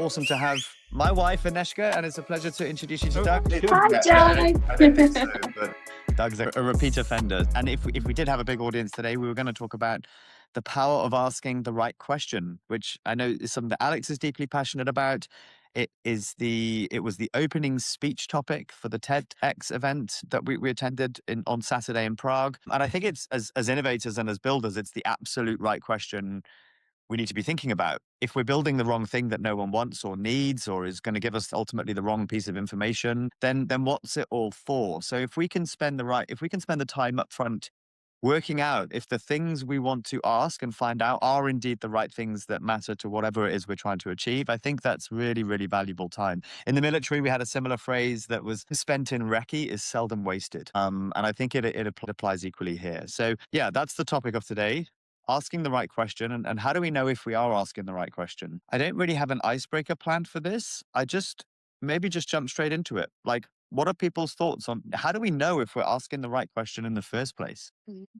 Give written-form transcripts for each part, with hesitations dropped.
awesome to have my wife, Aneshka, and it's a pleasure to introduce you to Doug. Hi, Doug. Doug's a repeat offender. And if we did have a big audience today, we were going to talk about the power of asking the right question, which I know is something that Alex is deeply passionate about. It was the opening speech topic for the TEDx event that we attended on Saturday in Prague. And I think it's as innovators and as builders, it's the absolute right question we need to be thinking about. If we're building the wrong thing that no one wants or needs, or is going to give us ultimately the wrong piece of information, then what's it all for? So if we can spend the time up front working out if the things we want to ask and find out are indeed the right things that matter to whatever it is we're trying to achieve, I think that's really, really valuable time. In the military, we had a similar phrase that was spent in recce is seldom wasted. And I think it applies equally here. So yeah, that's the topic of today. Asking the right question. And how do we know if we are asking the right question? I don't really have an icebreaker planned for this. I maybe just jump straight into it. Like, what are people's thoughts on how do we know if we're asking the right question in the first place?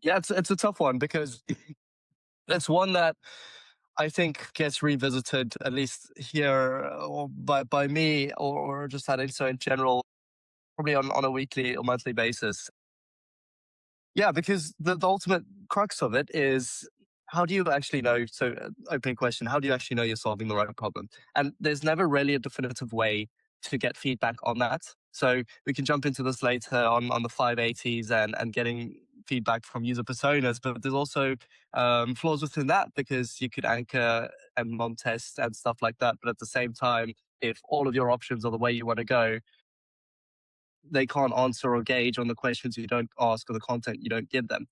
Yeah, it's a tough one because it's one that I think gets revisited, at least here or by me or just at INSO in general, probably on a weekly or monthly basis. Yeah, because the ultimate crux of it is how do you actually know? So, opening question, how do you actually know you're solving the right problem? And there's never really a definitive way to get feedback on that. So, we can jump into this later on the 580s and getting feedback from user personas, but there's also flaws within that because you could anchor and mom test and stuff like that. But at the same time, if all of your options are the way you want to go, they can't answer or gauge on the questions you don't ask or the content you don't give them.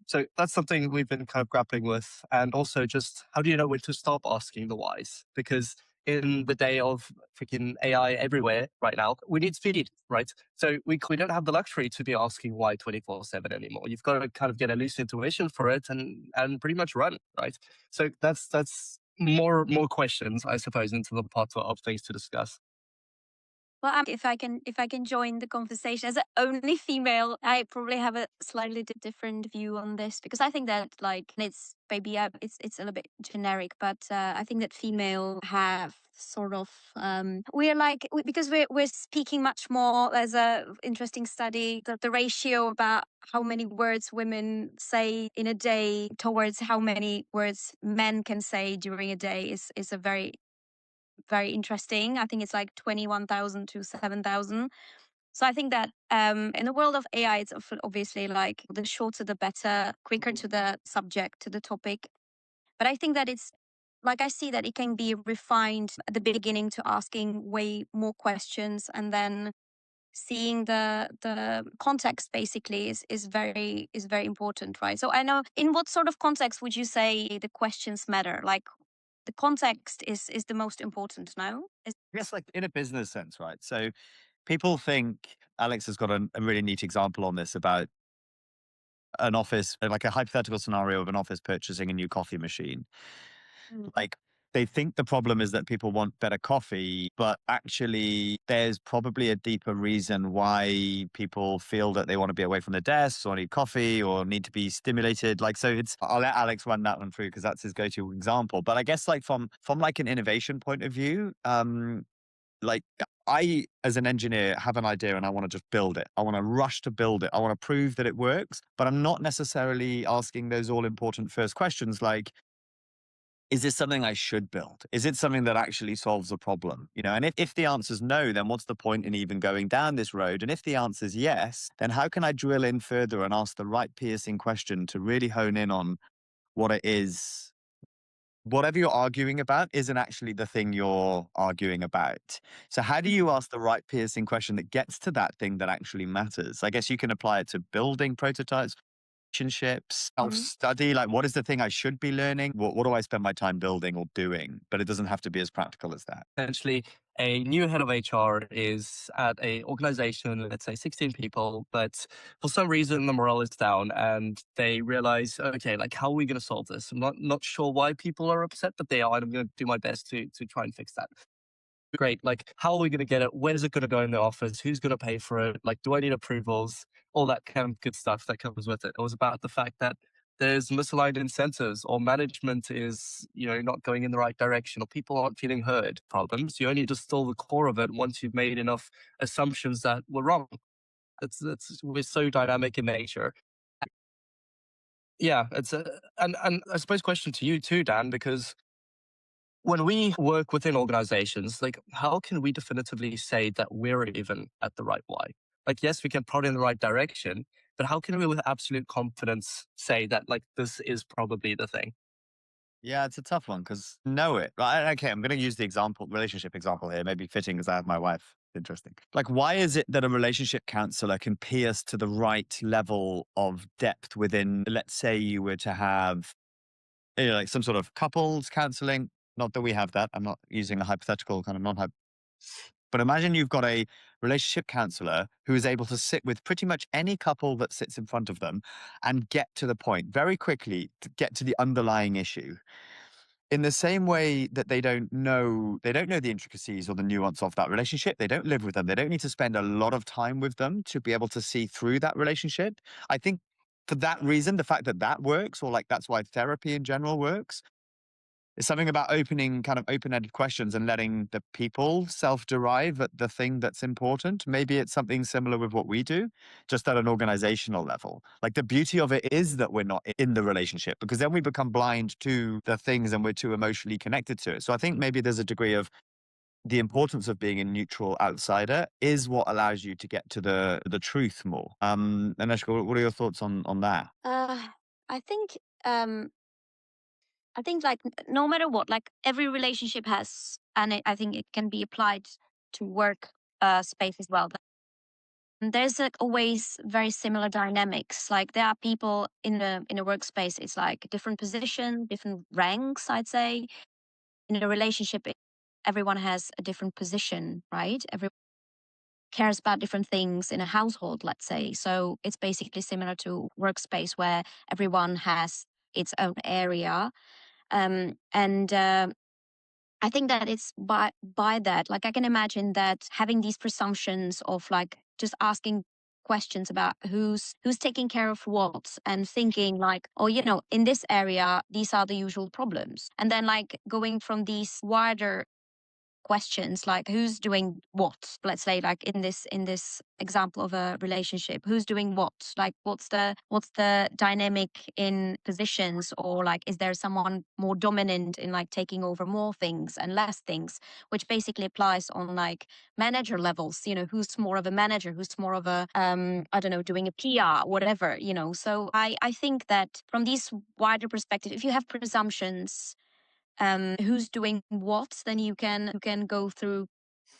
So that's something we've been kind of grappling with. And also just how do you know when to stop asking the whys? Because in the day of freaking AI everywhere right now, we need speed, right? So we don't have the luxury to be asking why 24/7 anymore. You've got to kind of get a loose intuition for it and pretty much run, right? So that's more questions, I suppose, into the part of things to discuss. Well, if I can join the conversation as the only female, I probably have a slightly different view on this because I think that it's maybe it's a little bit generic, but I think that female have sort of because we're speaking much more. There's a interesting study that the ratio about how many words women say in a day towards how many words men can say during a day is a very interesting. I think it's like 21,000 to 7,000. So I think that in the world of AI, it's obviously like the shorter the better, quicker to the subject, to the topic. But I think that it's like I see that it can be refined at the beginning to asking way more questions and then seeing the context basically is very important, right? So I know, in what sort of context would you say the questions matter? Like the context is the most important now? I guess like in a business sense, right? So people think Alex has got a really neat example on this about an office, like a hypothetical scenario of an office purchasing a new coffee machine. Like they think the problem is that people want better coffee, but actually there's probably a deeper reason why people feel that they want to be away from their desks or need coffee or need to be stimulated. Like, so I'll let Alex run that one through because that's his go-to example. But I guess like from like an innovation point of view, like I, as an engineer, have an idea and I want to just build it. I want to rush to build it. I want to prove that it works, but I'm not necessarily asking those all important first questions like, is this something I should build? Is it something that actually solves a problem? You know, and if the answer is no, then what's the point in even going down this road? And if the answer is yes, then how can I drill in further and ask the right piercing question to really hone in on what it is? Whatever you're arguing about isn't actually the thing you're arguing about. So how do you ask the right piercing question that gets to that thing that actually matters? I guess you can apply it to building prototypes, relationships, self-study. Like, what is the thing I should be learning? What do I spend my time building or doing? But it doesn't have to be as practical as that. Essentially, a new head of HR is at a organization, let's say 16 people, but for some reason the morale is down and they realize, okay, like how are we going to solve this? I'm not sure why people are upset, but they are, and I'm going to do my best to try and fix that. Great. Like, how are we going to get it? Where's it going to go in the office? Who's going to pay for it? Like, do I need approvals? All that kind of good stuff that comes with it. It was about the fact that there's misaligned incentives, or management is, not going in the right direction, or people aren't feeling heard problems, you only distill the core of it once you've made enough assumptions that were wrong. We're so dynamic in nature. Yeah, it's a, and I suppose question to you too, Dan, because when we work within organizations, like how can we definitively say that we're even at the right why? Like, yes, we can prod in the right direction, but how can we with absolute confidence say that like this is probably the thing? Yeah, it's a tough one because know it. Right? Okay, I'm going to use the relationship example here, maybe fitting because I have my wife. Interesting. Like, why is it that a relationship counselor can pierce to the right level of depth within, let's say you were to have like some sort of couples counseling? Not that we have that. I'm not using a hypothetical kind of non but imagine you've got a relationship counselor who is able to sit with pretty much any couple that sits in front of them and get to the point very quickly to get to the underlying issue. In the same way that they don't know the intricacies or the nuance of that relationship. They don't live with them. They don't need to spend a lot of time with them to be able to see through that relationship. I think for that reason, the fact that that works, or like that's why therapy in general works, it's something about opening kind of open-ended questions and letting the people self-derive at the thing that's important. Maybe it's something similar with what we do, just at an organizational level. Like the beauty of it is that we're not in the relationship because then we become blind to the things and we're too emotionally connected to it. So I think maybe there's a degree of the importance of being a neutral outsider is what allows you to get to the truth more. Aneshka, what are your thoughts on that? Uh, I think um like no matter what, like every relationship has, and I think it can be applied to work space as well. There's like always very similar dynamics. Like there are people in a workspace. It's like different position, different ranks. I'd say in a relationship, everyone has a different position, right? Everyone cares about different things in a household, let's say. So it's basically similar to workspace where everyone has its own area. And I think that it's by that, like I can imagine that having these presumptions of like just asking questions about who's taking care of what and thinking like, oh, in this area, these are the usual problems. And then like going from these wider questions like who's doing what, let's say like in this example of a relationship, who's doing what, like what's the dynamic in positions, or like is there someone more dominant in like taking over more things and less things, which basically applies on like manager levels, who's more of a manager, who's more of a I don't know, doing a PR, whatever, so I think that from these wider perspective, if you have presumptions who's doing what, then you can go through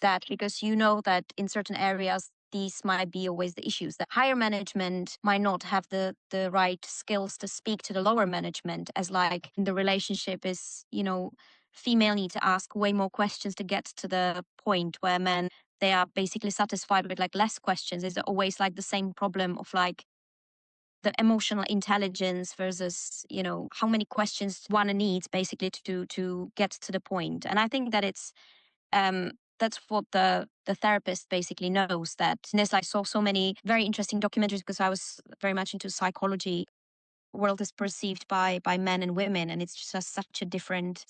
that, because you know that in certain areas these might be always the issues, that higher management might not have the right skills to speak to the lower management, as like the relationship is, female need to ask way more questions to get to the point where men, they are basically satisfied with like less questions. Is always like the same problem of like the emotional intelligence versus how many questions one needs basically to get to the point. And I think that it's that's what the therapist basically knows. That in this, I saw so many very interesting documentaries because I was very much into psychology. World is perceived by men and women, and it's just such a different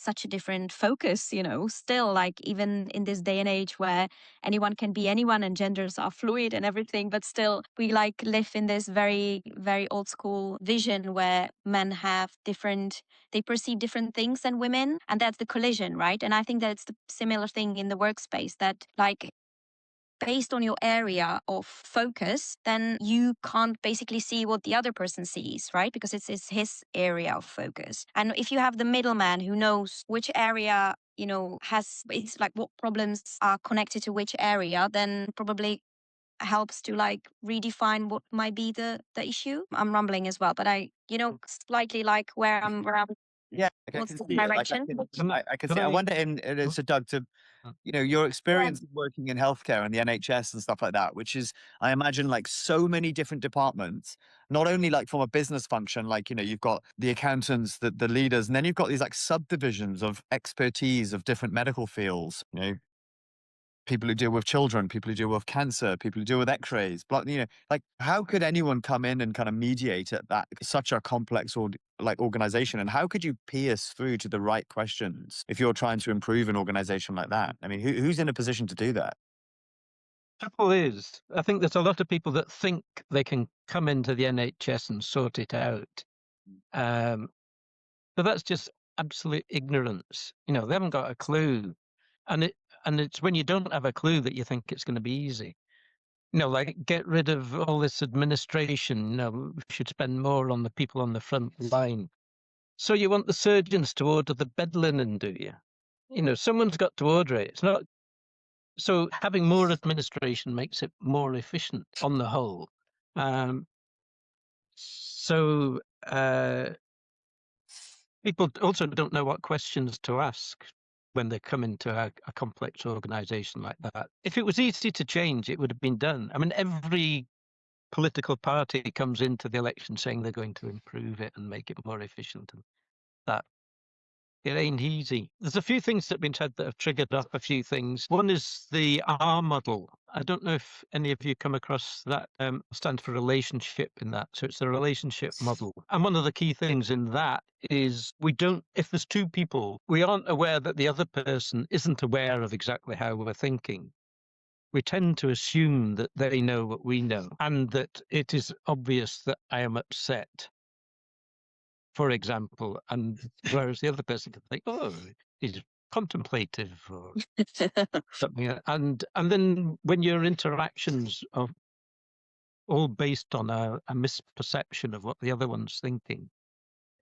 focus, still, like even in this day and age where anyone can be anyone and genders are fluid and everything, but still we like live in this very very old school vision where men have different, they perceive different things than women, and that's the collision, right? And I think that it's the similar thing in the workspace, that like based on your area of focus, then you can't basically see what the other person sees, right? Because it's his area of focus. And if you have the middleman who knows which area, has, it's like what problems are connected to which area, then probably helps to like redefine what might be the issue. I'm rumbling as well, but slightly like where I'm Yeah, I what's can the see it. Like direction? I can Could see. I I? wonder Huh? so Doug, to your Yeah. experience of working in healthcare and the NHS and stuff like that, which is, I imagine, like so many different departments, not only like from a business function, like, you've got the accountants, the leaders, and then you've got these like subdivisions of expertise of different medical fields, people who deal with children, people who deal with cancer, people who deal with X-rays. Like how could anyone come in and kind of mediate at that such a complex or like organization? And how could you pierce through to the right questions if you're trying to improve an organization like that? I mean, who's in a position to do that? Trouble is, I think there's a lot of people that think they can come into the NHS and sort it out. But that's just absolute ignorance. You know, they haven't got a clue. And it's when you don't have a clue that you think it's going to be easy. You know, like get rid of all this administration. You know, we should spend more on the people on the front line. So you want the surgeons to order the bed linen, do you? You know, someone's got to order it. It's not. So having more administration makes it more efficient on the whole. Um, so people also don't know what questions to ask when they come into a complex organization like that. If it was easy to change, it would have been done. I mean, every political party comes into the election saying they're going to improve it and make it more efficient, and that it ain't easy. There's a few things that have been said that have triggered up a few things. One is the R model. I don't know if any of you come across that. Stands for relationship in that. So it's the relationship model. And one of the key things in that is if there's two people, we aren't aware that the other person isn't aware of exactly how we're thinking. We tend to assume that they know what we know and that it is obvious that I am upset, for example, and whereas the other person can think, oh, he's contemplative or something. And then when your interactions are all based on a misperception of what the other one's thinking,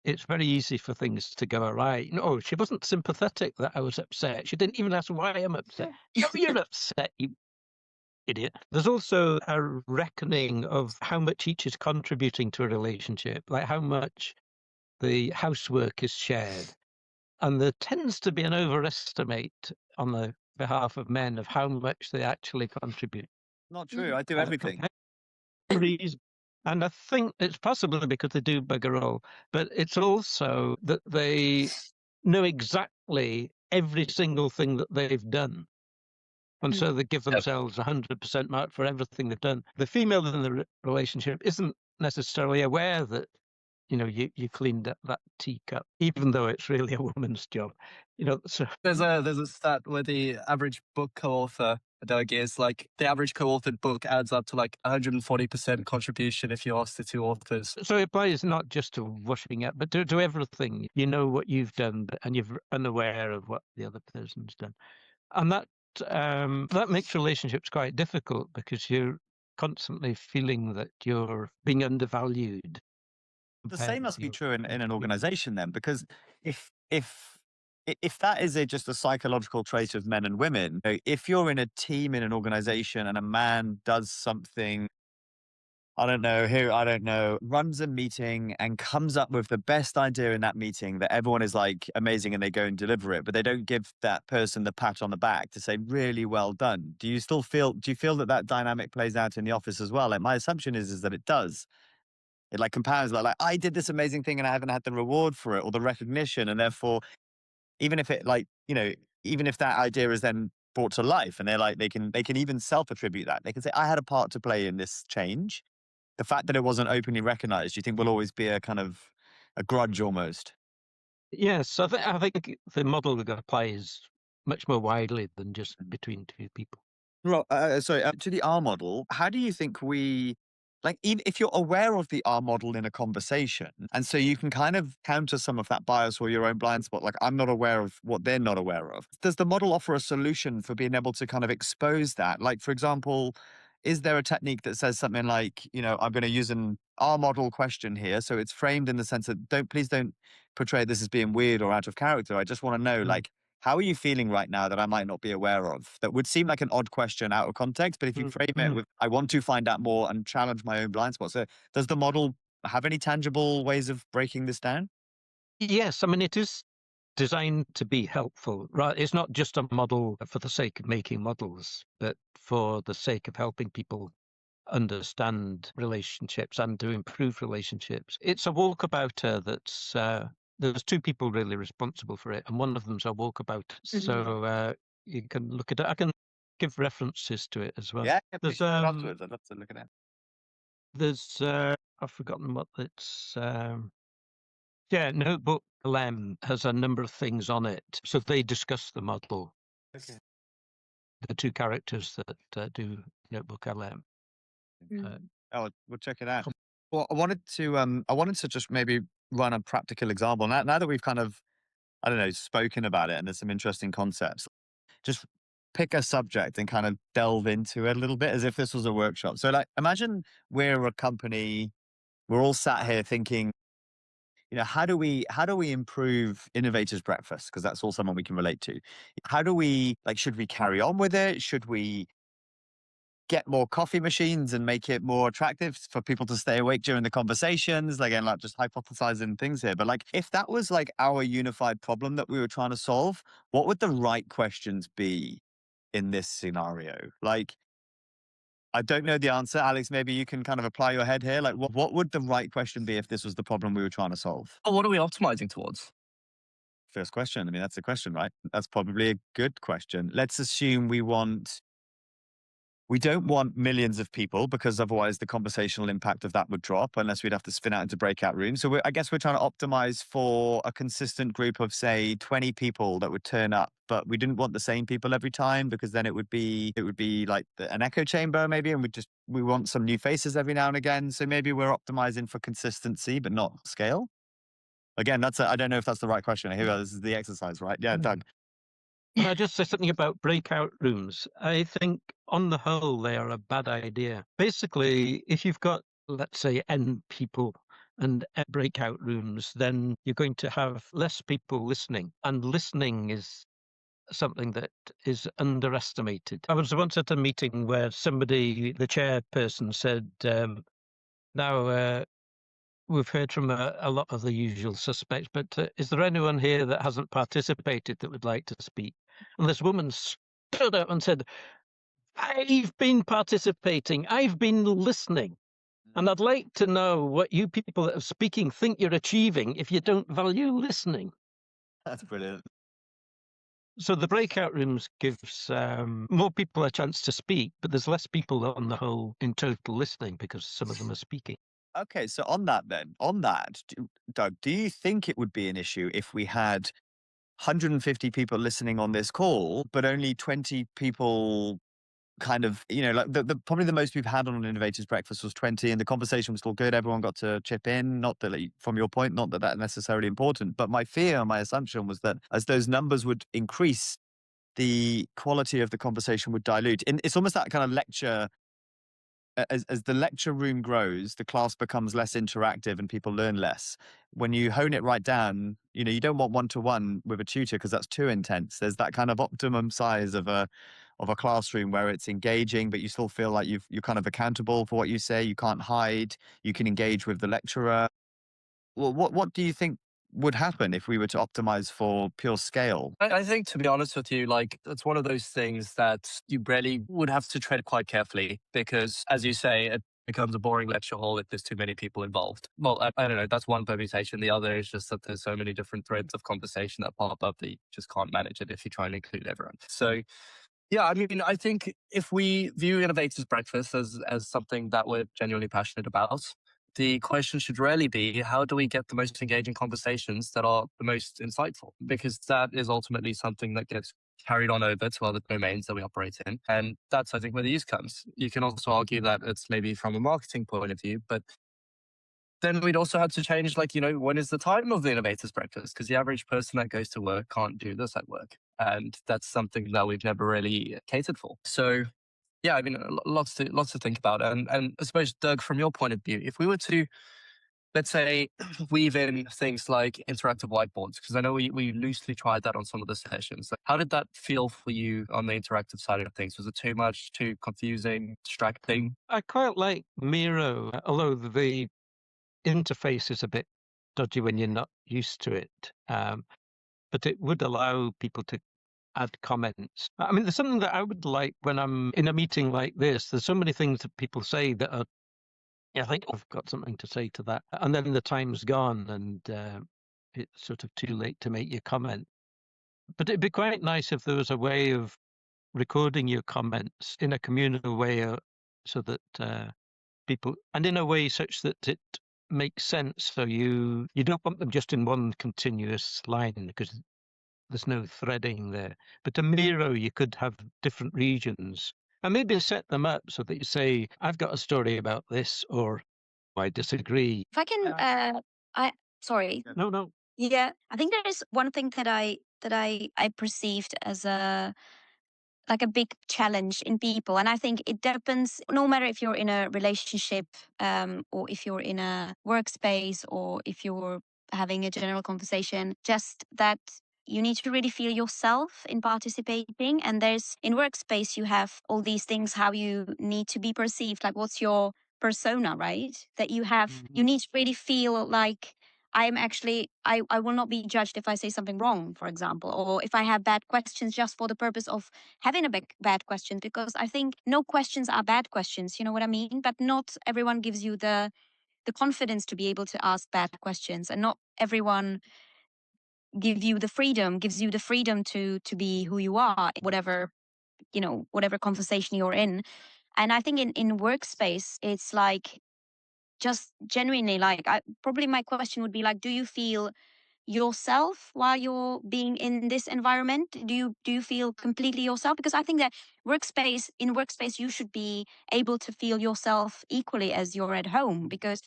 it's very easy for things to go awry. No, she wasn't sympathetic that I was upset. She didn't even ask why I'm upset. No, you're upset, you idiot. There's also a reckoning of how much each is contributing to a relationship, like how much the housework is shared. And there tends to be an overestimate on the behalf of men of how much they actually contribute. Not true. I do everything. And I think it's possibly because they do bugger all, but it's also that they know exactly every single thing that they've done. And so they give themselves 100% mark for everything they've done. The female in the relationship isn't necessarily aware that, you know, you cleaned up that teacup, even though it's really a woman's job. You know, so There's a stat where the average book co-author, Doug, is like the average co-authored book adds up to like 140% contribution if you ask the two authors. So it applies not just to washing up, but to everything. You know what you've done, and you're unaware of what the other person's done, and that makes relationships quite difficult because you're constantly feeling that you're being undervalued. The same must be true in an organization then, because if if if that is just a psychological trait of men and women, if you're in a team in an organization and a man does something, I don't know, runs a meeting and comes up with the best idea in that meeting that everyone is like amazing and they go and deliver it, but they don't give that person the pat on the back to say, really well done. Do you feel that dynamic plays out in the office as well? Like my assumption is that it does. It like compares like I did this amazing thing and I haven't had the reward for it or the recognition. And therefore, even if it like, even if that idea is then brought to life and they can even self-attribute that. They can say, I had a part to play in this change. The fact that it wasn't openly recognized, do you think will always be a kind of a grudge almost? Yes, I think the model that applies much more widely than just between two people. Well, sorry, to the R model, how do you think even if you're aware of the R model in a conversation, and so you can kind of counter some of that bias or your own blind spot, like I'm not aware of what they're not aware of. Does the model offer a solution for being able to kind of expose that? Like, for example, is there a technique that says something like, I'm going to use an R model question here. So it's framed in the sense that please don't portray this as being weird or out of character. I just want to know, like, how are you feeling right now that I might not be aware of? That would seem like an odd question out of context, but if you frame it with, I want to find out more and challenge my own blind spot. So does the model have any tangible ways of breaking this down? Yes, I mean, it is designed to be helpful, right? It's not just a model for the sake of making models, but for the sake of helping people understand relationships and to improve relationships. It's a walkabouter that's there's two people really responsible for it, and one of them's a walkabout. So you can look at it. give references to it as well. Yeah, There's please afterwards. I'd love to look at it. there's I've forgotten what it's. Yeah, Notebook LM has a number of things on it, so they discuss the model. Okay. The two characters that do Notebook LM. Oh, we'll check it out. Well, I wanted to just maybe run a practical example. Now that we've kind of, I don't know, spoken about it and there's some interesting concepts, just pick a subject and kind of delve into it a little bit as if this was a workshop. So like, imagine we're a company, we're all sat here thinking, how do we improve Innovators Breakfast? Because that's all someone we can relate to. How do we, should we carry on with it? Should we get more coffee machines and make it more attractive for people to stay awake during the conversations? Again, just hypothesizing things here. But if that was our unified problem that we were trying to solve, what would the right questions be in this scenario? I don't know the answer. Alex, maybe you can kind of apply your head here. What would the right question be if this was the problem we were trying to solve? Oh, what are we optimizing towards? First question. I mean, that's a question, right? That's probably a good question. Let's assume we don't want millions of people, because otherwise the conversational impact of that would drop unless we'd have to spin out into breakout rooms. So I guess we're trying to optimize for a consistent group of, say, 20 people that would turn up, but we didn't want the same people every time, because then it would be like an echo chamber maybe, and we want some new faces every now and again. So maybe we're optimizing for consistency, but not scale. Again, I don't know if that's the right question. Here, this is the exercise, right? Yeah, Doug. Can I just say something about breakout rooms? I think on the whole, they are a bad idea. Basically, if you've got, let's say, N people and breakout rooms, then you're going to have less people listening. And listening is something that is underestimated. I was once at a meeting where the chairperson said, now, we've heard from a lot of the usual suspects, but is there anyone here that hasn't participated that would like to speak? And this woman stood up and said, I've been participating, I've been listening, and I'd like to know what you people that are speaking think you're achieving if you don't value listening. That's brilliant. So the breakout rooms gives more people a chance to speak, but there's less people on the whole in total listening because some of them are speaking. Okay, so on that, Doug, do you think it would be an issue if we had 150 people listening on this call, but only 20 people kind of, probably the most we've had on an Innovators Breakfast was 20, and the conversation was still good. Everyone got to chip in. Not that, from your point, not that that's necessarily important, but my assumption was that as those numbers would increase, the quality of the conversation would dilute. And it's almost that kind of lecture. As the lecture room grows, the class becomes less interactive and people learn less. When you hone it right down, you don't want one-to-one with a tutor because that's too intense. There's that kind of optimum size of a classroom where it's engaging, but you still feel like you're kind of accountable for what you say. You can't hide. You can engage with the lecturer. Well, what do you think would happen if we were to optimize for pure scale? I think, to be honest with you, it's one of those things that you really would have to tread quite carefully because, as you say, it becomes a boring lecture hall if there's too many people involved. Well, I don't know. That's one permutation. The other is just that there's so many different threads of conversation that pop up that you just can't manage it if you try and include everyone. So, yeah, I mean, I think if we view Innovators Breakfast as something that we're genuinely passionate about, the question should really be, how do we get the most engaging conversations that are the most insightful? Because that is ultimately something that gets carried on over to other domains that we operate in. And that's, I think, where the use comes. You can also argue that it's maybe from a marketing point of view, but then we'd also have to change, when is the time of the Innovators Breakfast? Because the average person that goes to work can't do this at work. And that's something that we've never really catered for. So, yeah, I mean, lots to think about. And I suppose, Doug, from your point of view, if we were to, let's say, weave in things like interactive whiteboards, because I know we loosely tried that on some of the sessions. How did that feel for you on the interactive side of things? Was it too much, too confusing, distracting? I quite like Miro, although the interface is a bit dodgy when you're not used to it. But it would allow people to add comments. I mean, there's something that I would like when I'm in a meeting like this. There's so many things that people say that are, I think I've got something to say to that. And then the time's gone and it's sort of too late to make your comment. But it'd be quite nice if there was a way of recording your comments in a communal way, so that people, and in a way such that it makes sense. So you don't want them just in one continuous line, because there's no threading there. But a Miro, you could have different regions and maybe set them up so that you say, I've got a story about this, or I disagree. If I can, sorry. No. Yeah, I think there is one thing that I perceived as a like a big challenge in people, and I think it depends. No matter if you're in a relationship, or if you're in a workspace, or if you're having a general conversation, just that you need to really feel yourself in participating. And there's in workspace you have all these things how you need to be perceived, like what's your persona, right? That you have, you need to really feel like I'm actually, I will not be judged if I say something wrong, for example, or if I have bad questions just for the purpose of having a bad question, because I think no questions are bad questions, you know what I mean? But not everyone gives you the confidence to be able to ask bad questions, and not everyone gives you the freedom to be who you are, whatever, you know, whatever conversation you're in. And I think in workspace, it's like just genuinely like, probably my question would be like, do you feel yourself while you're being in this environment? Do you feel completely yourself? Because I think that workspace you should be able to feel yourself equally as you're at home. Because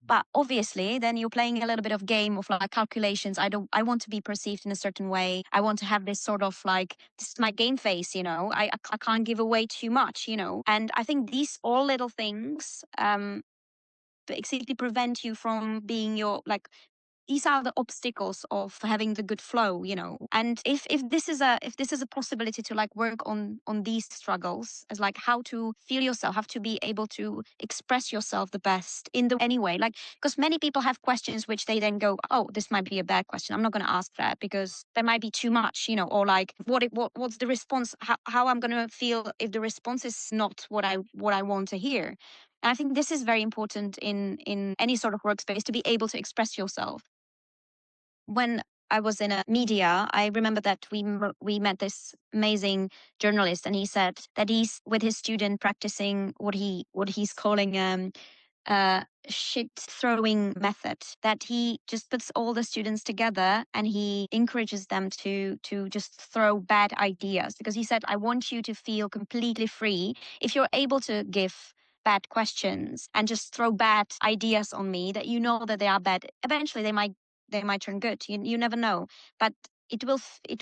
but obviously then you're playing a little bit of game of like calculations. I want to be perceived in a certain way. I want to have this sort of like, this is my game face, you know. I can't give away too much, you know. And I think these all little things basically prevent you from being your like, these are the obstacles of having the good flow, you know. And if this is a possibility to like work on these struggles, as like how to feel yourself, how to be able to express yourself the best in the anyway, like, because many people have questions which they then go, oh, this might be a bad question, I'm not going to ask that because there might be too much, you know. Or like what's the response, how I'm going to feel if the response is not what I want to hear. And I think this is very important in any sort of workspace, to be able to express yourself. When I was in a media, I remember that we met this amazing journalist, and he said that he's with his student practicing what he's calling shit throwing method. That he just puts all the students together and he encourages them to just throw bad ideas, because he said, I want you to feel completely free. If you're able to give bad questions and just throw bad ideas on me, that you know that they are bad, eventually they might turn good. You never know. But it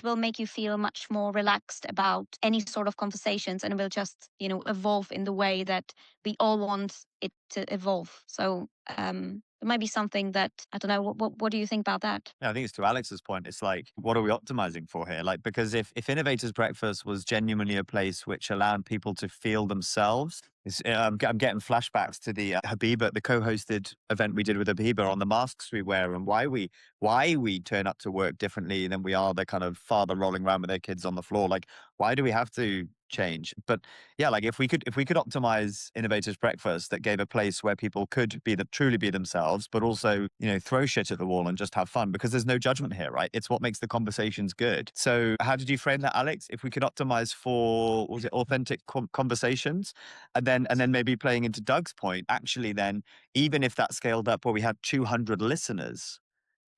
will make you feel much more relaxed about any sort of conversations, and it will just, you know, evolve in the way that we all want it to evolve. So it might be something that, I don't know, what do you think about that? Yeah, I think it's to Alex's point. It's like, what are we optimizing for here? Like, because if Innovators Breakfast was genuinely a place which allowed people to feel themselves, I'm getting flashbacks to the Habiba, the co-hosted event we did with Habiba, on the masks we wear and why we turn up to work differently than we are the kind of father rolling around with their kids on the floor. Like, why do we have to change? But yeah, like if we could optimize Innovators Breakfast that gave a place where people could truly be themselves, but also, you know, throw shit at the wall and just have fun, because there's no judgment here, right? It's what makes the conversations good. So how did you frame that, Alex? If we could optimize for, was it authentic conversations, and then maybe playing into Doug's point, actually then, even if that scaled up where we had 200 listeners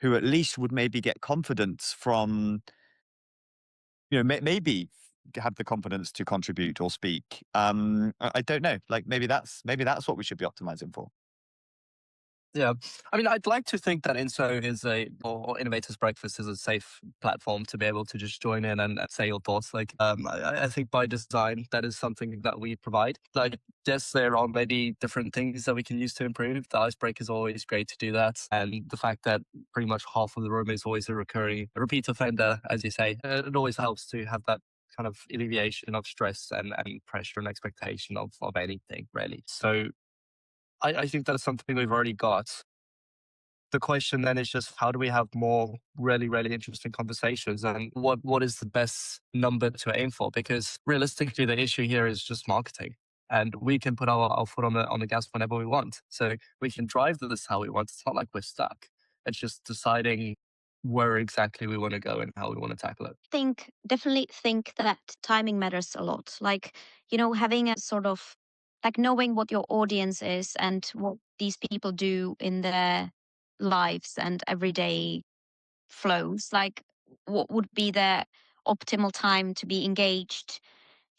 who at least would maybe get confidence from, you know, maybe have the confidence to contribute or speak. I don't know. Like maybe that's what we should be optimizing for. Yeah. I mean, I'd like to think that INSO or Innovators Breakfast is a safe platform to be able to just join in and say your thoughts. Like, I think by design, that is something that we provide. Like, yes, there are maybe different things that we can use to improve. The icebreaker is always great to do that. And the fact that pretty much half of the room is always a repeat offender, as you say, it always helps to have that kind of alleviation of stress and pressure and expectation of anything, really. So I think that's something we've already got. The question then is just, how do we have more really, really interesting conversations, and what is the best number to aim for? Because realistically, the issue here is just marketing, and we can put our foot on the gas whenever we want. So we can drive this how we want. It's not like we're stuck. It's just deciding where exactly we want to go and how we want to tackle it. Definitely think that timing matters a lot. Like, having a sort of like knowing what your audience is and what these people do in their lives and everyday flows, like what would be the optimal time to be engaged.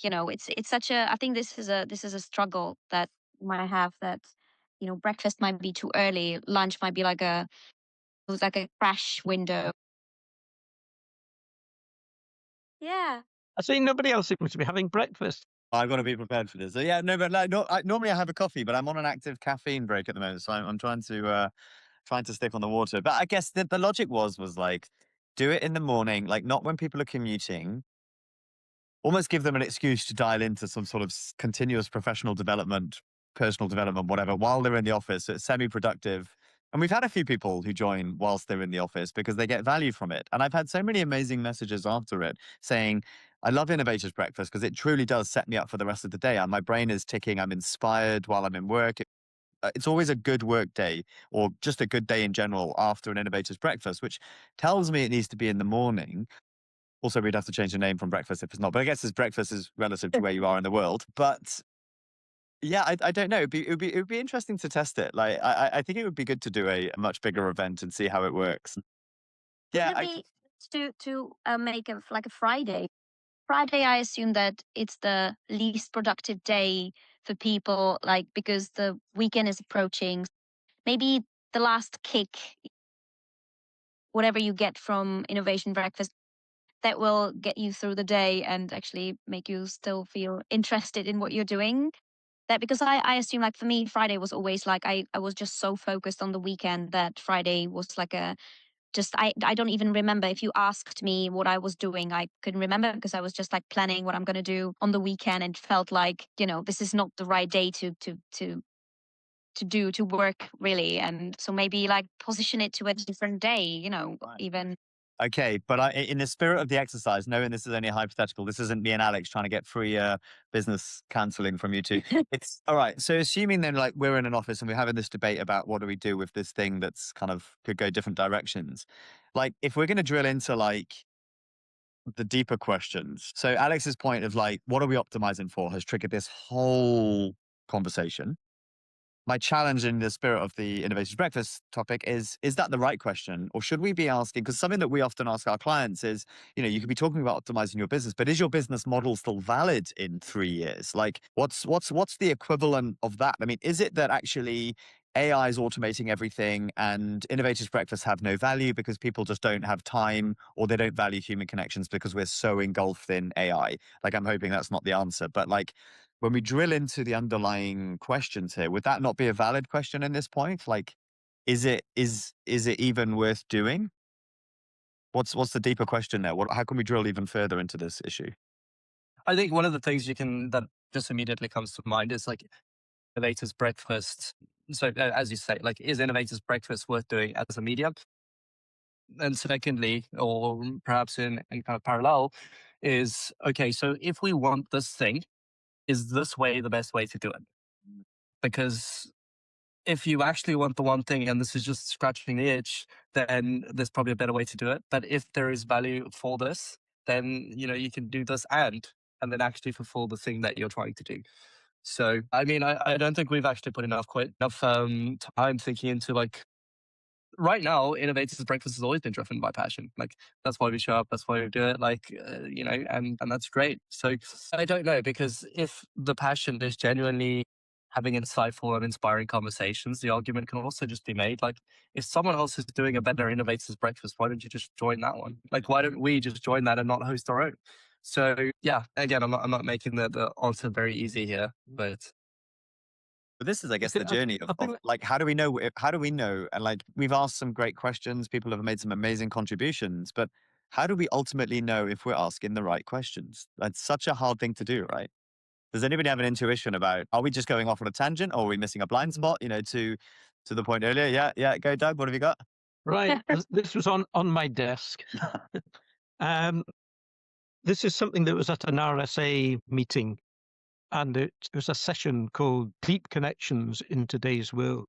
It's such a, I think this is a struggle that you might have, that breakfast might be too early, lunch might be like a crash window. Yeah. I see nobody else seems to be having breakfast. I've got to be prepared for this. So yeah, no, but like, no, normally I have a coffee, but I'm on an active caffeine break at the moment, so I'm trying to stick on the water. But I guess the logic was like, do it in the morning, like not when people are commuting. Almost give them an excuse to dial into some sort of continuous professional development, personal development, whatever, while they're in the office. So it's semi-productive. And we've had a few people who join whilst they're in the office because they get value from it. And I've had so many amazing messages after it saying, I love Innovators Breakfast because it truly does set me up for the rest of the day. And my brain is ticking. I'm inspired while I'm in work. It's always a good work day or just a good day in general after an Innovators Breakfast, which tells me it needs to be in the morning. Also, we'd have to change the name from breakfast if it's not. But I guess as breakfast is relative to where you are in the world. But yeah, I don't know. It would be interesting to test it. Like I think it would be good to do a much bigger event and see how it works. Yeah, Would it be to make like a Friday? Friday, I assume that it's the least productive day for people, like because the weekend is approaching. Maybe the last kick, whatever you get from Innovation Breakfast, that will get you through the day and actually make you still feel interested in what you're doing. That because I assume, like for me, Friday was always like I was just so focused on the weekend that Friday was like a just I don't even remember. If you asked me what I was doing, I couldn't remember because I was just like planning what I'm going to do on the weekend, and felt like this is not the right day to work really. And so maybe like position it to a different day, Right. even. Okay, but in the spirit of the exercise, knowing this is only a hypothetical, this isn't me and Alex trying to get free business counseling from you two. It's all right. So assuming then, like we're in an office and we're having this debate about what do we do with this thing that's kind of could go different directions. Like if we're going to drill into like the deeper questions. So Alex's point of like, what are we optimizing for has triggered this whole conversation. My challenge in the spirit of the Innovators Breakfast topic is that the right question? Or should we be asking, because something that we often ask our clients is, you could be talking about optimizing your business, but is your business model still valid in 3 years? Like what's the equivalent of that? I mean, is it that actually AI is automating everything and Innovators Breakfast have no value because people just don't have time or they don't value human connections because we're so engulfed in AI? Like I'm hoping that's not the answer, but like when we drill into the underlying questions here, would that not be a valid question in this point? Like, is it even worth doing? What's the deeper question there? How can we drill even further into this issue? I think one of the things that just immediately comes to mind is like Innovators Breakfast. So as you say, like, is Innovators Breakfast worth doing as a medium? And secondly, or perhaps in kind of parallel, is okay, so if we want this thing, is this way the best way to do it? Because if you actually want the one thing and this is just scratching the itch, then there's probably a better way to do it. But if there is value for this, then you can do this and then actually fulfill the thing that you're trying to do. So I mean, I don't think we've actually put quite enough time thinking into like right now, Innovators Breakfast has always been driven by passion. Like that's why we show up, that's why we do it. Like and that's great. So I don't know, because if the passion is genuinely having insightful and inspiring conversations, the argument can also just be made like, if someone else is doing a better Innovators Breakfast, why don't you just join that one? Like why don't we just join that and not host our own? So yeah, again, I'm not making the answer very easy here, but But this is, I guess, See, the journey I of think like, how do we know? How do we know? And like, we've asked some great questions. People have made some amazing contributions, but how do we ultimately know if we're asking the right questions? That's such a hard thing to do, right? Does anybody have an intuition about, are we just going off on a tangent or are we missing a blind spot, to the point earlier? Yeah. Go, Doug. What have you got? right. This was on my desk. Um, this is something that was at an RSA meeting, and it was a session called Deep Connections in Today's World.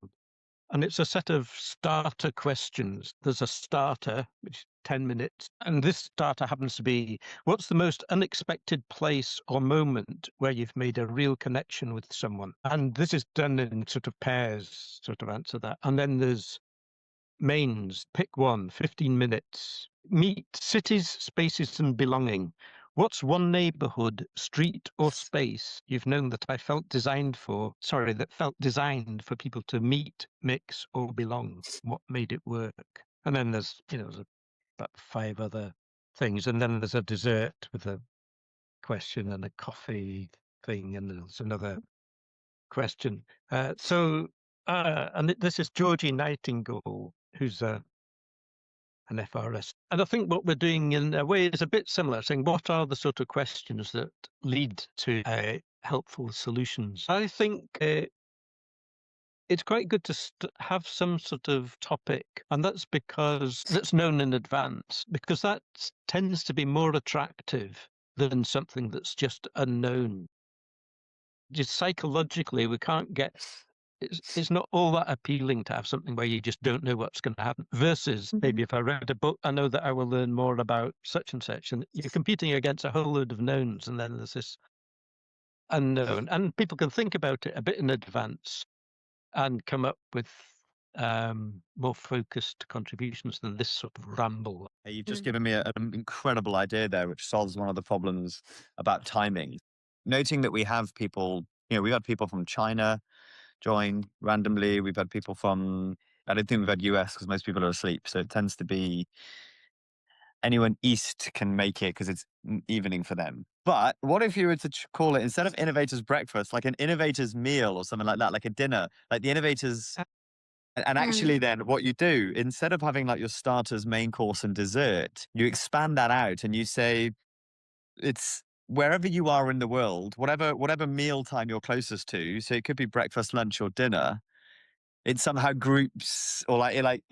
And it's a set of starter questions. There's a starter, which is 10 minutes. And this starter happens to be, what's the most unexpected place or moment where you've made a real connection with someone? And this is done in sort of pairs, sort of answer that. And then there's mains, pick one, 15 minutes. Meet cities, spaces, and belonging. What's one neighborhood, street, or space you've known that that felt designed for people to meet, mix, or belong? What made it work? And then there's about 5 other things. And then there's a dessert with a question and a coffee thing, and there's another question. This is Georgie Nightingale, who's an FRS. And I think what we're doing in a way is a bit similar, saying what are the sort of questions that lead to helpful solutions? I think it's quite good to have some sort of topic, and that's known in advance, because that tends to be more attractive than something that's just unknown. Just psychologically, we can't get it's not all that appealing to have something where you just don't know what's going to happen, versus maybe if I read a book, I know that I will learn more about such and such, and you're competing against a whole load of knowns, and then there's this unknown, and people can think about it a bit in advance and come up with more focused contributions than this sort of ramble. Hey, you've just given me an incredible idea there, which solves one of the problems about timing. Noting that we have people, we've had people from China join randomly. We've had people from, I don't think we've had US because most people are asleep. So it tends to be anyone East can make it because it's evening for them. But what if you were to call it, instead of Innovators Breakfast, like an Innovators Meal or something like that, like a dinner, like the Innovators. And actually then what you do, instead of having like your starters, main course and dessert, you expand that out and you say it's wherever you are in the world, whatever meal time you're closest to. So it could be breakfast, lunch, or dinner. It somehow groups, or like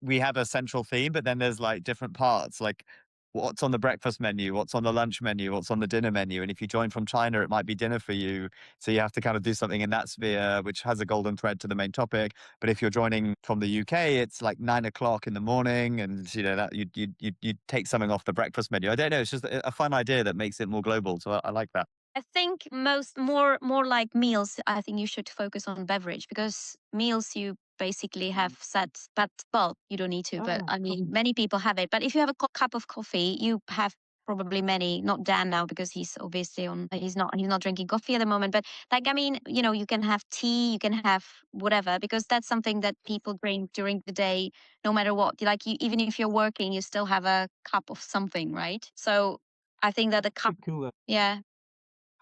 we have a central theme, but then there's like different parts, like what's on the breakfast menu, what's on the lunch menu, what's on the dinner menu. And if you join from China, it might be dinner for you. So you have to kind of do something in that sphere, which has a golden thread to the main topic. But if you're joining from the UK, it's like 9 o'clock in the morning, and that you take something off the breakfast menu. I don't know. It's just a fun idea that makes it more global. So I like that. I think more like meals. I think you should focus on beverage, because meals you basically have set, but well, you don't need to. But I mean, many people have it. But if you have a cup of coffee, you have probably many. Not Dan now, because he's obviously on. He's not drinking coffee at the moment. But like, I mean, you can have tea, you can have whatever, because that's something that people drink during the day, no matter what. Like, even if you're working, you still have a cup of something, right? So I think that a cup, Cool. yeah.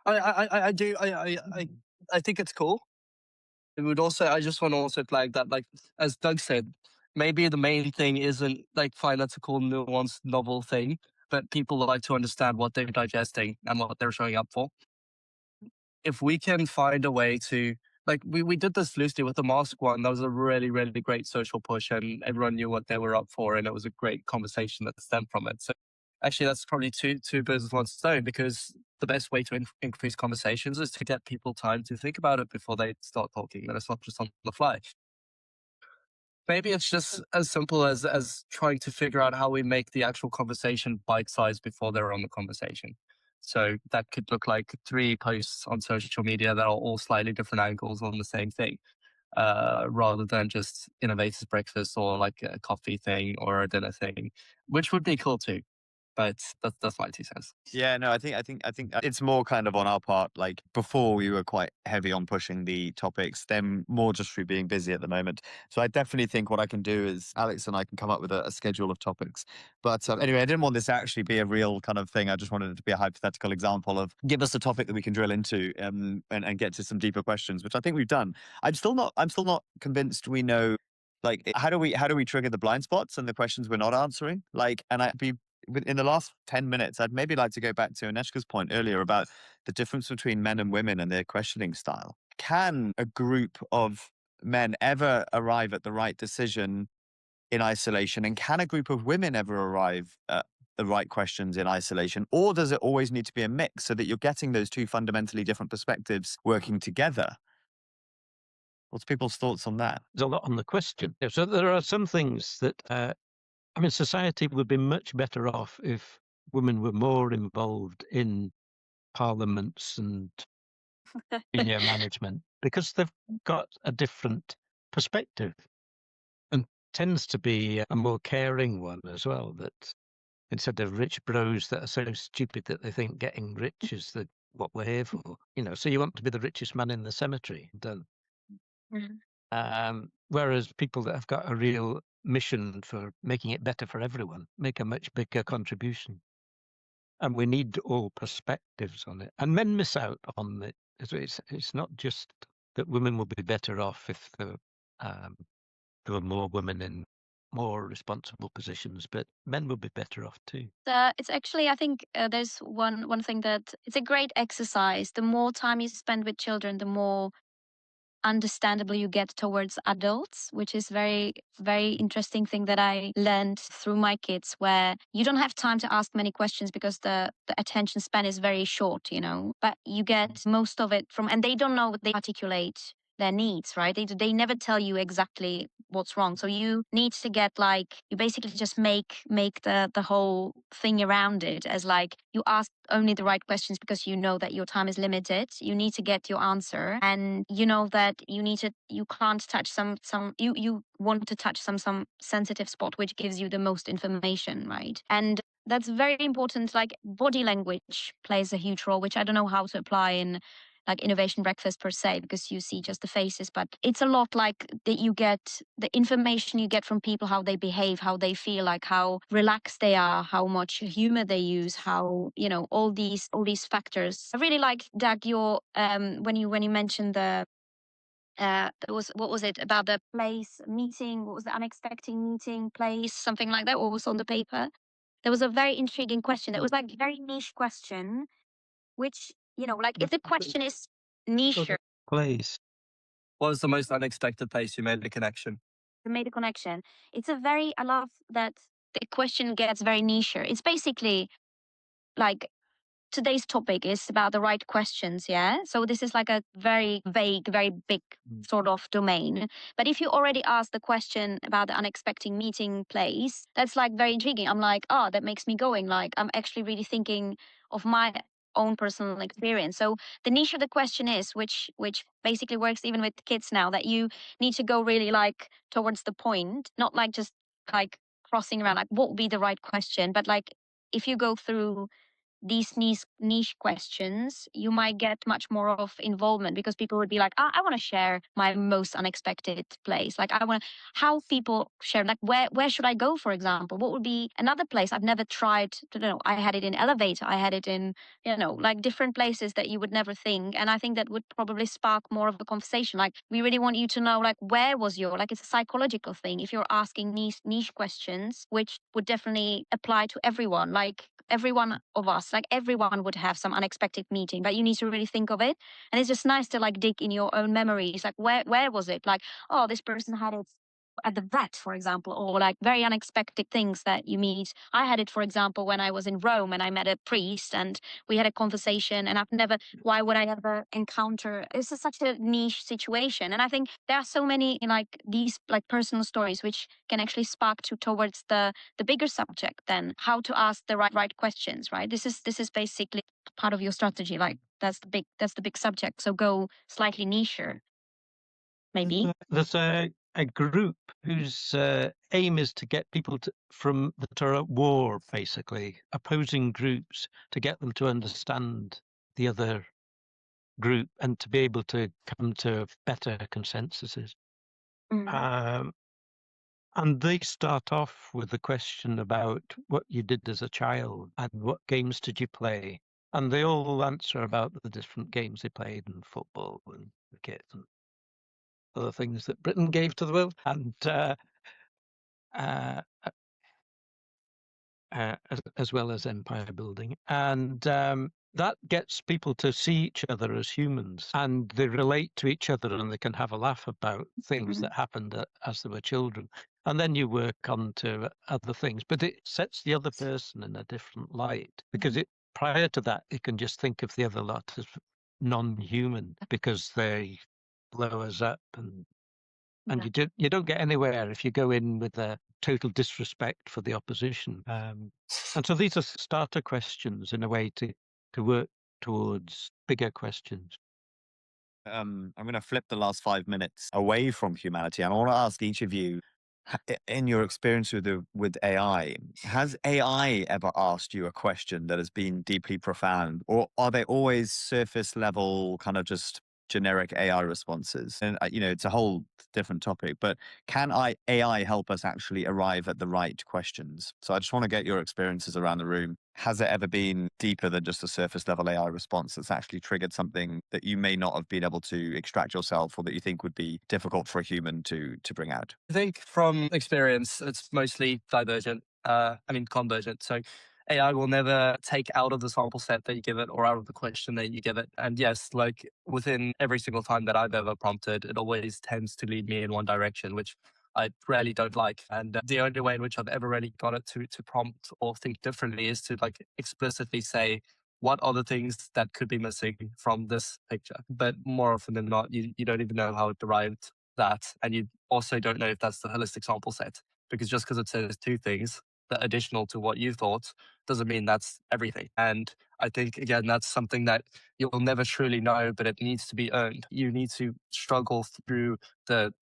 I do. I think it's cool. It would also, I just want to also flag that, like, as Doug said, maybe the main thing isn't like find that's a cool, nuanced, novel thing, but people like to understand what they're digesting and what they're showing up for. If we can find a way to, like, we did this loosely with the mask one. That was a really, really great social push, and everyone knew what they were up for, and it was a great conversation that stemmed from it. So actually, that's probably two birds with one stone, because the best way to increase conversations is to get people time to think about it before they start talking, and it's not just on the fly. Maybe it's just as simple as trying to figure out how we make the actual conversation bite-sized before they're on the conversation. So that could look like 3 posts on social media that are all slightly different angles on the same thing, rather than just Innovators Breakfast or like a coffee thing or a dinner thing, which would be cool too. But that's my 2 cents. Yeah, no, I think it's more kind of on our part. Like before, we were quite heavy on pushing the topics. Then more just through being busy at the moment. So I definitely think what I can do is Alex and I can come up with a schedule of topics. But anyway, I didn't want this to actually be a real kind of thing. I just wanted it to be a hypothetical example of give us a topic that we can drill into and get to some deeper questions, which I think we've done. I'm still not convinced we know. Like, how do we trigger the blind spots and the questions we're not answering? Like, and I'd be in the last 10 minutes, I'd maybe like to go back to Aneshka's point earlier about the difference between men and women and their questioning style. Can a group of men ever arrive at the right decision in isolation? And can a group of women ever arrive at the right questions in isolation? Or does it always need to be a mix so that you're getting those two fundamentally different perspectives working together? What's people's thoughts on that? There's a lot on the question. So there are some things that, I mean, society would be much better off if women were more involved in parliaments and senior management, because they've got a different perspective and tends to be a more caring one as well, that instead of rich bros that are so stupid that they think getting rich is what we're here for. So you want to be the richest man in the cemetery. Whereas people that have got a real mission for making it better for everyone make a much bigger contribution. And we need all perspectives on it. And men miss out on it. It's not just that women will be better off if there were more women in more responsible positions, but men will be better off too. It's actually, I think there's one thing that it's a great exercise. The more time you spend with children, the more understandable you get towards adults, which is very, very interesting thing that I learned through my kids, where you don't have time to ask many questions because the attention span is very short, but you get most of it from, and they don't know what they articulate their needs, right? They never tell you exactly what's wrong. So you need to get you basically just make the whole thing around it as you ask only the right questions because you know that your time is limited. You need to get your answer, and you know that you can't touch you want to touch some sensitive spot which gives you the most information, right? And that's very important. Body language plays a huge role, which I don't know how to apply in innovation breakfast per se, because you see just the faces, but it's a lot that you get the information you get from people, how they behave, how they feel, how relaxed they are, how much humor they use, how all these factors. I really like, Doug, your when you mentioned what was it about the place meeting, what was the unexpected meeting place, something like that, what was on the paper. There was a very intriguing question that was very niche question, which if the question is niche, Place. What was the most unexpected place you made a connection? made a connection. I love that the question gets very niche. It's basically today's topic is about the right questions, yeah? So this is a very vague, very big sort of domain. But if you already asked the question about the unexpected meeting place, that's very intriguing. I'm oh, that makes me going. I'm actually really thinking of my own personal experience. So the niche of the question is, which basically works even with kids now, that you need to go really towards the point, not just crossing around, what would be the right question, but if you go through these niche questions, you might get much more of involvement, because people would be I want to share my most unexpected place. I want to, how people share, where should I go, for example? What would be another place I've never tried to know? I had it in elevator, I had it in, different places that you would never think. And I think that would probably spark more of a conversation. We really want you to know, where was your, it's a psychological thing. If you're asking niche questions, which would definitely apply to everyone, every one of us, everyone would have some unexpected meeting, but you need to really think of it. And it's just nice to dig in your own memories. Where was it? Oh, this person had it at the vet, for example, or very unexpected things that you meet. I had it, for example, when I was in Rome and I met a priest and we had a conversation, and why would I ever encounter, this is such a niche situation. And I think there are so many these personal stories which can actually spark towards the bigger subject, then how to ask the right questions, right? This is basically part of your strategy. That's the big subject. So go slightly nicher, maybe. There's a group whose aim is to get people from that are at war, basically, opposing groups, to get them to understand the other group and to be able to come to better consensuses. And they start off with the question about what you did as a child and what games did you play. And they all answer about the different games they played, and football and cricket and other things that Britain gave to the world, and as well as empire building. And that gets people to see each other as humans, and they relate to each other, and they can have a laugh about things that happened as they were children. And then you work on to other things, but it sets the other person in a different light, because prior to that, you can just think of the other lot as non-human because they blow us up, and Yeah. you don't get anywhere if you go in with a total disrespect for the opposition. And so these are starter questions in a way to work towards bigger questions. I'm going to flip the last 5 minutes away from humanity, and I want to ask each of you, in your experience with AI, has AI ever asked you a question that has been deeply profound, or are they always surface level, kind of just generic AI responses? And it's a whole different topic, but can AI help us actually arrive at the right questions? So I just want to get your experiences around the room. Has it ever been deeper than just a surface level AI response that's actually triggered something that you may not have been able to extract yourself, or that you think would be difficult for a human to bring out? I think from experience, it's mostly divergent. Convergent. So AI will never take out of the sample set that you give it or out of the question that you give it. And yes, like within every single time that I've ever prompted, it always tends to lead me in one direction, which I really don't like. And the only way in which I've ever really got it to prompt or think differently is to like explicitly say, what are the things that could be missing from this picture? But more often than not, you don't even know how it derived that. And you also don't know if that's the holistic sample set, because just because it says two things that additional to what you thought doesn't mean that's everything. And I think, again, that's something that you'll never truly know, but it needs to be earned. You need to struggle through the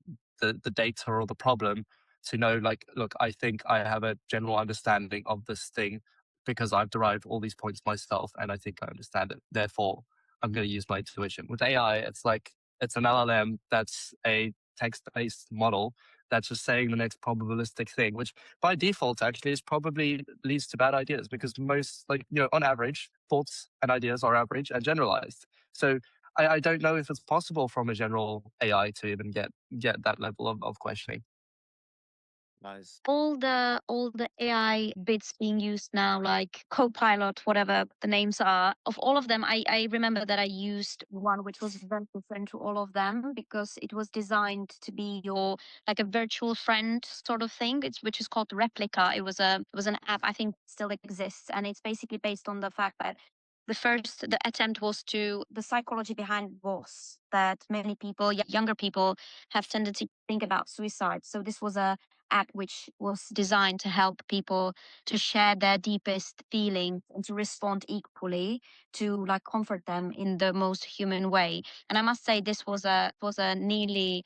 data or the problem to know, like, look, I think I have a general understanding of this thing because I've derived all these points myself and I think I understand it. Therefore, I'm going to use my intuition. With AI, it's like it's an LLM that's a text-based model that's just saying the next probabilistic thing, which by default actually is probably leads to bad ideas, because most, like, on average, thoughts and ideas are average and generalized. So I don't know if it's possible from a general AI to even get that level of questioning. Nice. All the AI bits being used now, like Copilot, whatever the names are, of all of them, I remember that I used one which was very different to all of them, because it was designed to be your, like, a virtual friend sort of thing. Which is called Replica. It was an app, I think still exists, and it's basically based on the fact that the attempt was to, the psychology behind was that many people, younger people, have tendency to think about suicide. So this was a app which was designed to help people to share their deepest feelings and to respond equally, to like comfort them in the most human way. And I must say, this was a nearly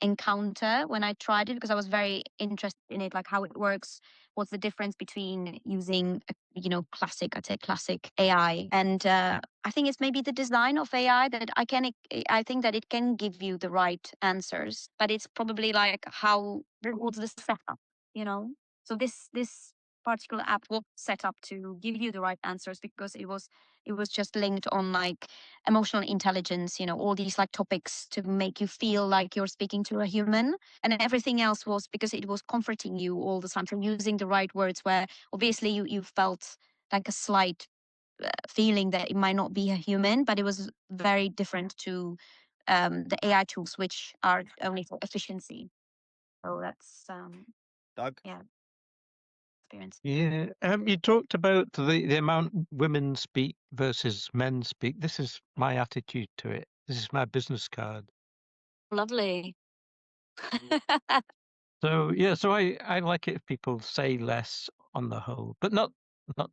encounter when I tried it, because I was very interested in it, like how it works, what's the difference between using I'd say classic AI, and I think it's maybe the design of AI that I think that it can give you the right answers, but it's probably like what's the setup, you know so this particular app was set up to give you the right answers, because it was just linked on like emotional intelligence, all these like topics to make you feel like you're speaking to a human. And everything else was because it was comforting you all the time. So using the right words, where obviously you felt like a slight feeling that it might not be a human, but it was very different to the AI tools, which are only for efficiency. So that's, Doug? yeah, experience. Yeah, you talked about the amount women speak versus men speak. This is my attitude to it. This is my business card. Lovely. So yeah, so I like it if people say less on the whole, but not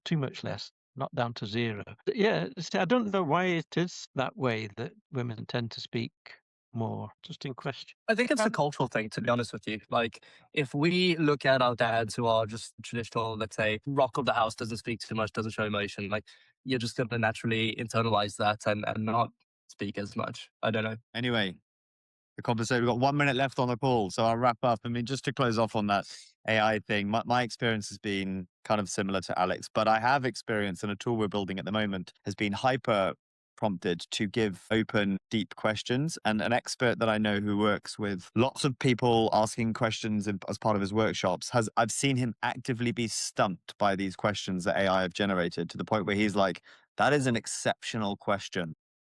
too much less, not down to zero. But yeah, see, I don't know why it is that way that women tend to speak more. Just in question. I think it's a cultural thing, to be honest with you. Like, if we look at our dads who are just traditional, let's say, rock of the house, doesn't speak too much, doesn't show emotion, like, you're just going to naturally internalize that and not speak as much. I don't know. Anyway, the conversation, we've got 1 minute left on the call, so I'll wrap up. I mean, just to close off on that AI thing, my experience has been kind of similar to Alex, but I have experience, and a tool we're building at the moment has been hyper prompted to give open, deep questions. And an expert that I know who works with lots of people asking questions as part of his workshops, I've seen him actively be stumped by these questions that AI have generated, to the point where he's like, that is an exceptional question.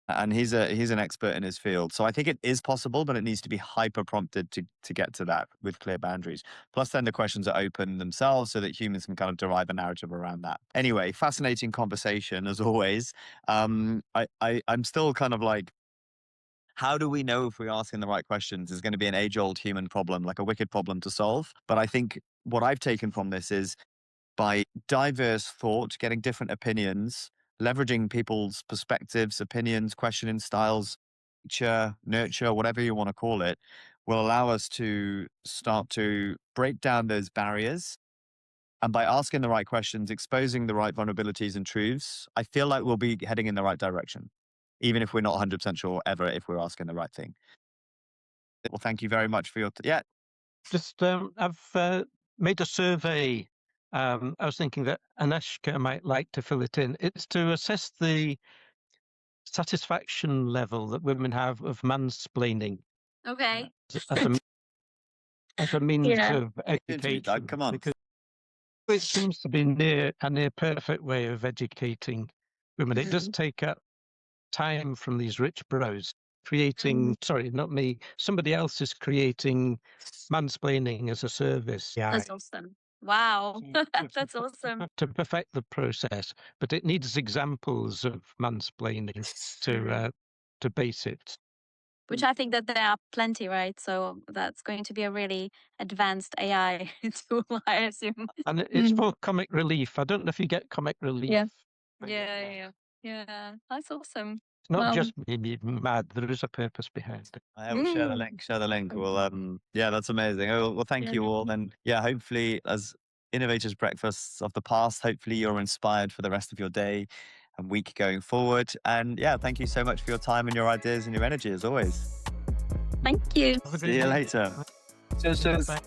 And he's an expert in his field. So I think it is possible, but it needs to be hyper prompted to get to that with clear boundaries. Plus, then the questions are open themselves so that humans can kind of derive a narrative around that. Anyway, fascinating conversation as always. I'm still kind of like how do we know if we're asking the right questions is going to be an age-old human problem, like a wicked problem to solve. But I think what I've taken from this is by diverse thought, getting different opinions, leveraging people's perspectives, opinions, questioning styles, nurture, whatever you want to call it, will allow us to start to break down those barriers. And by asking the right questions, exposing the right vulnerabilities and truths, I feel like we'll be heading in the right direction, even if we're not 100% sure ever if we're asking the right thing. Well, thank you very much for your, yeah. Just, I've made a survey. I was thinking that Aneshka might like to fill it in. It's to assess the satisfaction level that women have of mansplaining Okay. as a means Yeah. of Into it, Doug, education. come on. Because it seems to be a near perfect way of educating women. It does take up time from these rich bros creating, sorry, not me, somebody else is creating mansplaining as a service. That's awesome. Wow. That's awesome. To perfect the process, but it needs examples of mansplaining to base it. Which I think that there are plenty, right? So that's going to be a really advanced AI tool, I assume. And it's for comic relief. I don't know if you get comic relief. Yeah. Yeah. That's awesome. It's not Well, just maybe mad. There is a purpose behind it. I will share the link. Share the link. Well, yeah, that's amazing. Oh, well, thank you all. And yeah, hopefully, as innovators breakfasts of the past, hopefully you're inspired for the rest of your day and week going forward. And yeah, thank you so much for your time and your ideas and your energy as always. Thank you. See you later. Cheers. Bye.